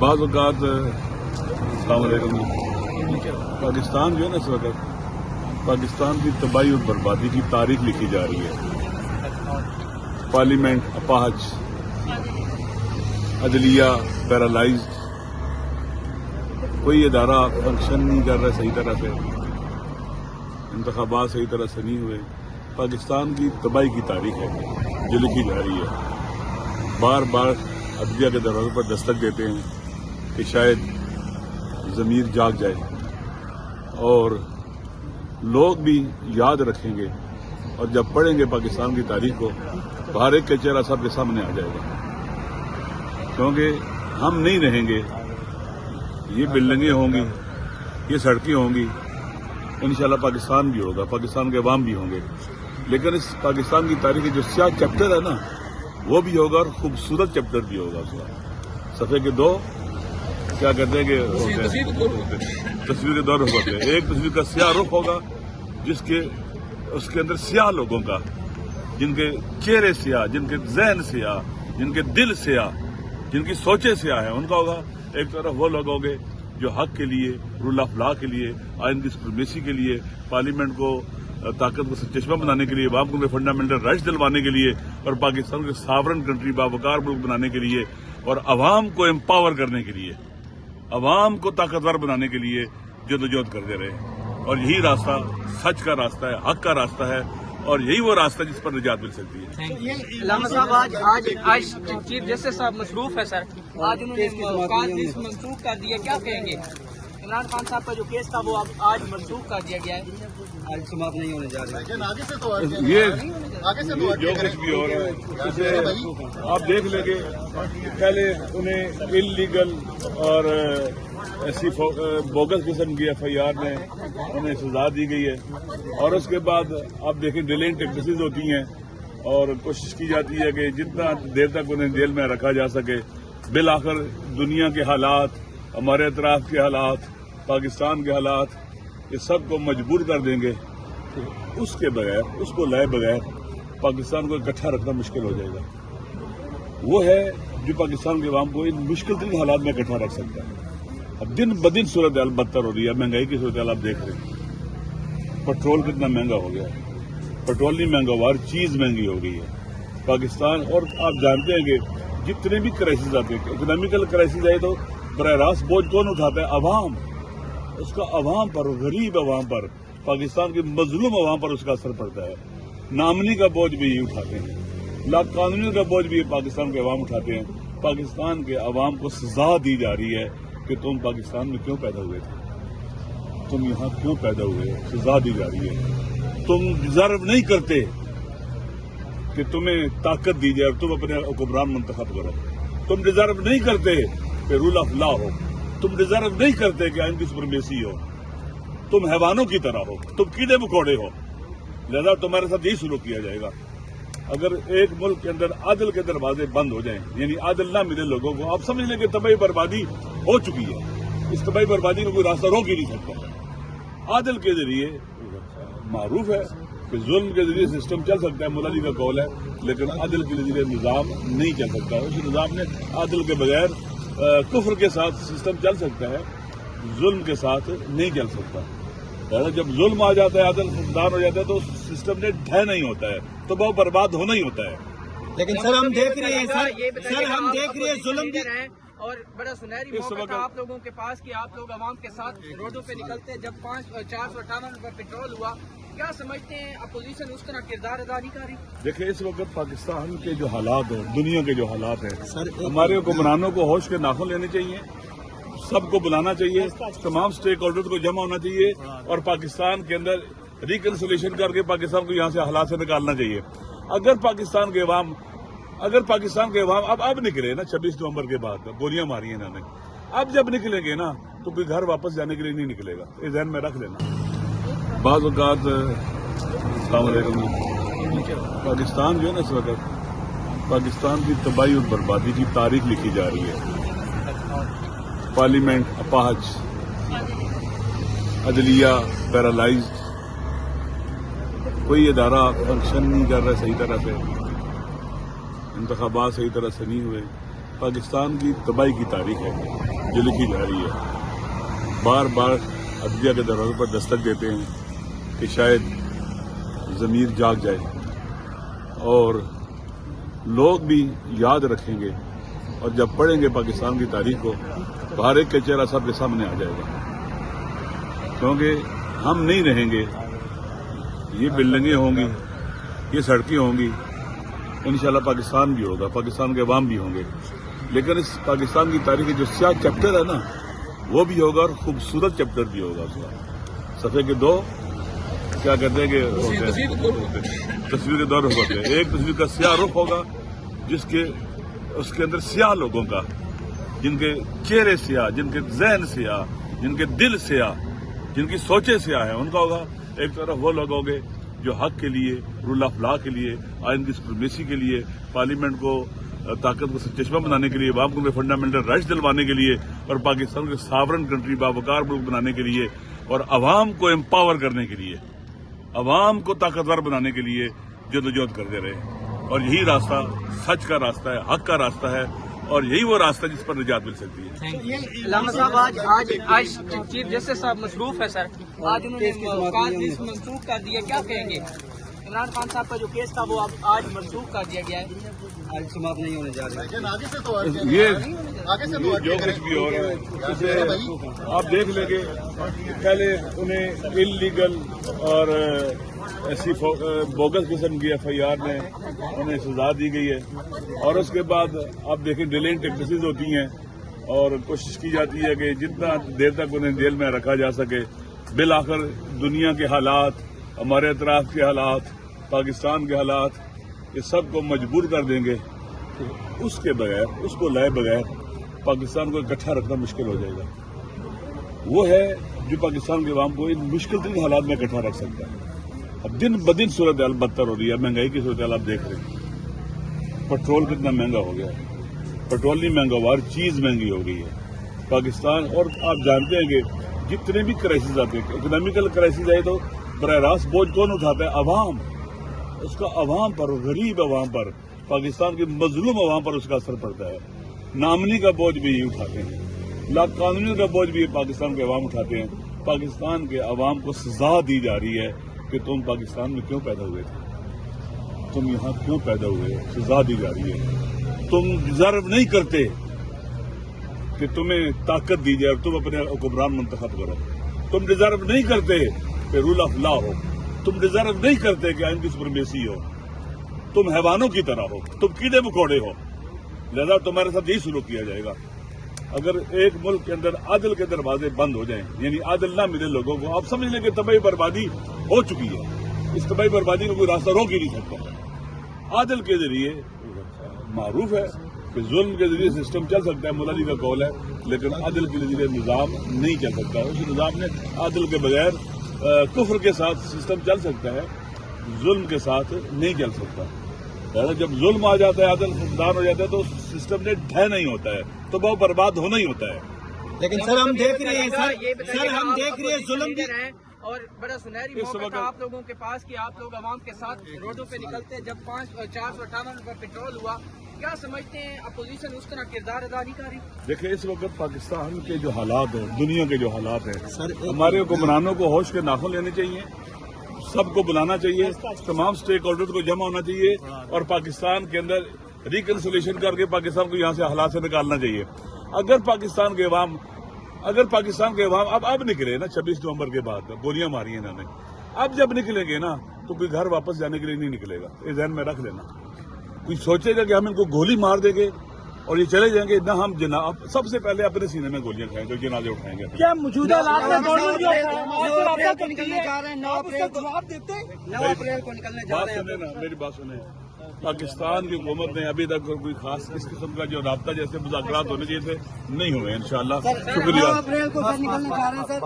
بعض اوقات السلام علیکم، پاکستان جو ہے نا اس وقت پاکستان کی تباہی اور بربادی کی تاریخ لکھی جا رہی ہے۔ پارلیمنٹ اپاہج، عدلیہ پیرالائزڈ، کوئی ادارہ فنکشن نہیں کر رہا صحیح طرح سے، انتخابات صحیح طرح سے نہیں ہوئے۔ پاکستان کی تباہی کی تاریخ ہے جو لکھی جا رہی ہے۔ بار بار عدلیہ کے دروازے پر دستک دیتے ہیں کہ شاید ضمیر جاگ جائے اور لوگ بھی یاد رکھیں گے، اور جب پڑھیں گے پاکستان کی تاریخ کو تو ہر ایک کا چہرہ سب کے سامنے آ جائے گا، کیونکہ ہم نہیں رہیں گے، یہ بلڈنگیں ہوں گی، یہ سڑکیں ہوں گی، انشاءاللہ پاکستان بھی ہوگا، پاکستان کے عوام بھی ہوں گے، لیکن اس پاکستان کی تاریخ جو سیاہ چیپٹر ہے نا وہ بھی ہوگا اور خوبصورت چیپٹر بھی ہوگا۔ اس کا صفحے کے دو کیا کہتے ہیں کہ تصویر کے دو رخ ہوتے ہیں۔ ایک تصویر کا سیاہ رخ ہوگا جس کے اس کے اندر سیاہ لوگوں کا، جن کے چہرے سیاہ، جن کے ذہن سیاہ، جن کے دل سیاہ، جن کی سوچیں سیاہ ہیں، ان کا ہوگا۔ ایک طرف وہ لوگ ہوں گے جو حق کے لیے، رول آف لا کے لیے، آئین کی سپریمیسی کے لیے، پارلیمنٹ کو طاقت کو چشمہ بنانے کے لیے، عوام کو فنڈامنٹل رائٹس دلوانے کے لیے، اور پاکستان کو ساورن کنٹری باوقار ملک بنانے کے لیے، اور عوام کو امپاور کرنے کے لیے، عوام کو طاقتور بنانے کے لیے جدوجہد کرتے رہے۔ اور یہی راستہ سچ کا راستہ ہے، حق کا راستہ ہے، اور یہی وہ راستہ جس پر نجات مل سکتی ہے۔ علامہ صاحب آج چیف جسٹس صاحب مصروف ہے سر، آج انہوں نے کیس منسوخ کر دیا، کیا کہیں گے؟ عمران خان صاحب کا جو کیس تھا وہ اب آج منسوخ کر دیا گیا ہے، آج سماعت نہیں ہونے جا رہی۔ یہ جو کچھ بھی ہو رہا ہے اسے آپ دیکھ لیں گے، پہلے انہیں انلیگل اور ایسی بوگس قسم کی FIR میں انہیں سزا دی گئی ہے، اور اس کے بعد آپ دیکھیں ڈیلنگ ٹیکسیز ہوتی ہیں اور کوشش کی جاتی ہے کہ جتنا دیر تک انہیں جیل میں رکھا جا سکے۔ بالآخر دنیا کے حالات، ہمارے اطراف کے حالات، پاکستان کے حالات، یہ سب کو مجبور کر دیں گے کہ اس کے بغیر، اس کو لائے بغیر پاکستان کو اکٹھا رکھنا مشکل ہو جائے گا۔ وہ ہے جو پاکستان کے عوام کو ان مشکل ترین حالات میں اکٹھا رکھ سکتا ہے۔ اب دن بدن صورتحال بدتر ہو رہی ہے، مہنگائی کی صورتحال آپ دیکھ رہے ہیں، پیٹرول کتنا مہنگا ہو گیا ہے، پیٹرول نہیں مہنگا ہوا، ہر چیز مہنگی ہو گئی ہے پاکستان۔ اور آپ جانتے ہیں کہ جتنے بھی کرائسس آتے ہیں، اکنامیکل کرائسس آئے تو براہ راست بوجھ کون اٹھاتا ہے؟ عوام۔ اس کا عوام پر، غریب عوام پر، پاکستان کے مظلوم عوام پر اس کا اثر پڑتا ہے۔ نامنی کا بوجھ بھی اٹھاتے ہیں، لا قانونی کا بوجھ بھی پاکستان کے عوام اٹھاتے ہیں۔ پاکستان کے عوام کو سزا دی جا رہی ہے کہ تم پاکستان میں کیوں پیدا ہوئے تھے، تم یہاں کیوں پیدا ہوئے، سزا دی جا رہی ہے۔ تم ڈیزرو نہیں کرتے کہ تمہیں طاقت دی جائے اور تم اپنے حکمران منتخب کرو۔ تم ڈیزرو نہیں کرتے کہ رول آف لا ہو، تم ڈیزرو نہیں کرتے کہ آئین کی سپریمیسی ہو، تم حیوانوں کی طرح ہو، تم کیڑے مکوڑے ہو، لہذا تمہارے ساتھ یہی سلوک کیا جائے گا۔ اگر ایک ملک کے اندر عدل کے دروازے بند ہو جائیں، یعنی عدل نہ ملے لوگوں کو، آپ سمجھ لیں کہ تباہی بربادی ہو چکی ہے۔ اس تباہی بربادی کو کوئی راستہ روک ہی نہیں سکتا۔ عدل کے ذریعے معروف ہے کہ ظلم کے ذریعے سسٹم چل سکتا ہے، مولا جی کا قول ہے، لیکن عدل کے ذریعے نظام نہیں چل سکتا۔ اس نظام نے عدل کے بغیر کفر کے ساتھ سسٹم چل سکتا ہے، ظلم کے ساتھ نہیں چل سکتا۔ جب ظلم آ جاتا ہے، عدل فقدان ہو جاتا ہے تو سسٹم نے ڈھہ نہیں ہوتا ہے، تو وہ برباد ہونا ہی ہوتا ہے۔ لیکن سر ہم دیکھ رہے ہیں سر ہم دیکھ رہے ہیں ظلم بھی، اور بڑا سنہری موقع تھا آپ لوگوں کے پاس کہ آپ لوگ عوام کے ساتھ روڈوں پہ نکلتے، جب 458 روپے پیٹرول ہوا، کیا سمجھتے ہیں اپوزیشن اس طرح کردار ادا نہیں کر رہی؟ دیکھیں اس وقت پاکستان کے جو حالات ہیں، دنیا کے جو حالات ہیں، ہمارے حکمرانوں کو ہوش کے ناخن لینے چاہیے، سب کو بلانا چاہیے، تمام سٹیک ہولڈرز کو جمع ہونا چاہیے، اور پاکستان کے اندر ریکنسولیشن کر کے پاکستان کو یہاں سے حالات سے نکالنا چاہیے۔ اگر پاکستان کے عوام اب نکلے نا 26 نومبر کے بعد، گولیاں ماری ہیں انہوں نے، اب جب نکلیں گے نا تو کوئی گھر واپس جانے کے لیے نہیں نکلے گا، یہ ذہن میں رکھ لینا۔ بعض اوقات السلام علیکم، پاکستان جو ہے نا اس وقت پاکستان کی تباہی اور بربادی کی تاریخ لکھی جا رہی ہے۔ پارلیمنٹ اپاہج، عدلیہ پیرالائزڈ، کوئی ادارہ فنکشن نہیں کر رہا صحیح طرح سے، انتخابات صحیح طرح سے نہیں ہوئے۔ پاکستان کی تباہی کی تاریخ ہے۔ जो लिखी जा रही है। बार बार अदलिया के दरवाजे पर दस्तक देते हैं कि शायद ज़मीर जाग जाए और लोग भी याद रखेंगे, और जब पढ़ेंगे पाकिस्तान की तारीख को तो हर एक का चेहरा सबके सामने आ जाएगा। क्योंकि हम नहीं रहेंगे, ये बिल्डिंगें होंगी, ये सड़कें होंगी, इंशाल्लाह पाकिस्तान भी होगा, पाकिस्तान के अवाम भी होंगे, लेकिन इस पाकिस्तान की तारीख के जो स्याह चैप्टर है ना, वो भी होगा और खूबसूरत चैप्टर भी होगा उसका। सफ़े के दो क्या कहते हैं कि तस्वीर के दो रुख होते हैं। एक तस्वीर का स्याह रुख होगा जिसके उसके अंदर स्याह लोगों का, जिनके चेहरे स्याह, जिनके जहन स्याह, जिनके दिल स्याह, जिनकी सोचें स्याह हैं, उनका होगा। एक तरफ वो लोग होंगे जो हक के लिए, रूल ऑफ लॉ के लिए, आइन की सुप्रीमेसी के लिए, पार्लियामेंट को ताकत को चश्मा बनाने के लिए, अवाम को फंडामेंटल राइट्स दिलवाने के लिए, और पाकिस्तान को सॉवरेन कंट्री बावकार मुल्क बनाने के लिए, और अवाम को एम्पावर करने के लिए, अवाम को ताकतवर बनाने के लिए जदोजहद करते रहे। और यही रास्ता सच का रास्ता है, हक का रास्ता है, और यही वो रास्ता है जिस पर निजात मिल सकती है। लामा साहब आज चीफ जस्टिस साहब मसरूफ है सर, आज उन्होंने लिस्ट मंसूख कर दिया, क्या कहेंगे? इमरान खान साहब का जो केस था वो अब आज मंसूख कर दिया गया है, आज समाप्त नहीं होने जा रहा है। ये जो कुछ भी हो रहा है उसे आप देख लेंगे। पहले उन्हें इलीगल और ऐसी बोगस किस्म की FIR में उन्हें सजा दी गई है, और उसके बाद आप देखें डिलेइंग टेक्निक्स होती हैं और कोशिश की जाती है कि जितना देर तक उन्हें जेल में रखा जा सके। बिल आखिर दुनिया के हालात, हमारे अतराफ के हालात, पाकिस्तान के हालात, ये सब को मजबूर कर देंगे। तो उसके बगैर, उसको लाए बगैर पाकिस्तान को इकट्ठा रखना मुश्किल हो जाएगा। वो है जो पाकिस्तान के अवाम को इन मुश्किल तरीन हालात में इकट्ठा रख सकता है। अब दिन ब दिन सूरत हाल बदतर हो रही है, महंगाई की सूरत हाल आप देख रहे हैं। पेट्रोल कितना महंगा हो गया है, पेट्रोल नहीं महंगा हुआ, हर चीज महंगी हो गई है पाकिस्तान। और आप जानते हैं कि जितने भी क्राइसिस आते हैं, इकोनॉमिकल क्राइसिस आए तो बराह रास्त बोझ कौन उठाता है? अवाम। उसका अवाम पर, गरीब अवाम पर, पाकिस्तान के मजलूम अवाम पर उसका असर पड़ता है। नामनी का बोझ भी ये उठाते हैं, लाकानूनी का बोझ भी पाकिस्तान के अवाम उठाते हैं। पाकिस्तान के अवाम को सजा दी जा रही है कि तुम पाकिस्तान में क्यों पैदा हुए थे, तुम यहाँ क्यों पैदा हुए, सजा दी जा रही है। तुम डिजर्व नहीं करते कि तुम्हें ताकत दी जाए और तुम अपने हुक्मरान मुंतखब करो। तुम डिजर्व नहीं करते कि रूल ऑफ लॉ हो, तुम डिजर्व नहीं करते कि आइन की सुप्रीमेसी हो, तुम हैवानों की तरह हो, तुम कीड़े मकोड़े हो, लिहाजा तुम्हारे साथ यही सलूक किया जाएगा। अगर एक मुल्क के अंदर आदिल के दरवाजे बंद हो जाएं, यानी आदिल ना मिले लोगों को, आप समझ लें कि तबाही बर्बादी हो चुकी है। इस तबाही बर्बादी को कोई रास्ता रोक ही नहीं सकता। आदिल के जरिए मारूफ है कि जुल्म के जरिए सिस्टम चल सकता है, मुला जी का कौल है, लेकिन आदिल के जरिए निज़ाम नहीं चल सकता। उस निज़ाम ने आदिल के बगैर कुफ्र के साथ सिस्टम चल सकता है, जुल्म के साथ नहीं चल सकता। जब जुल्म आ जाता है, आदिल फुकदान हो जाता है, तो सिस्टम ने ढह नहीं होता है, तो बहुत बर्बाद होना ही होता है। लेकिन सर हम देख रहे हैं, सर हम देख रहे हैं जुल्म भी, और बड़ा सुनहरी मौका था आप लोगों के पास कि आप लोग आवाम के साथ रोडों पे निकलते। जब 458 रुपये पेट्रोल हुआ, क्या समझते हैं अपोजिशन उस तरह किरदार अदा नहीं कर रही? देखिए, इस वक्त पाकिस्तान के जो हालात हैं, दुनिया के जो हालात हैं, हमारे हुक्मरानों को होश के नाखून लेने चाहिए, सबको बुलाना चाहिए, तमाम स्टेक होल्डर को जमा होना चाहिए, और पाकिस्तान के अंदर रिकन्सिलेशन करके पाकिस्तान को यहाँ से हालात से निकालना चाहिए। अगर पाकिस्तान के अवाम अब निकले ना, 26 नवंबर के बाद गोलियां मारी हैं इन्होंने, अब जब निकलेंगे ना तो कोई घर वापस जाने के लिए नहीं निकलेगा। ये ध्यान में रख लेना। कोई सोचेगा कि हम इनको गोली मार देंगे और ये चले जाएंगे ना, हम जनाब सबसे पहले अपने सीने में गोलियां खाएंगे, जनाजे उठाएंगे। क्या मौजूदा हालात को निकलने जा रहे हैं, 9 अप्रैल को निकलने जा रहे हैं। मेरी बात सुने, पाकिस्तान की हुकूमत ने अभी तक कोई खास इस किस्म का जो राब्ता जैसे मुज़ाकरात होने चाहिए थे नहीं हुए हैं। इंशाअल्लाह शुक्रिया। 9 अप्रैल को सर निकलने जा रहे हैं सर।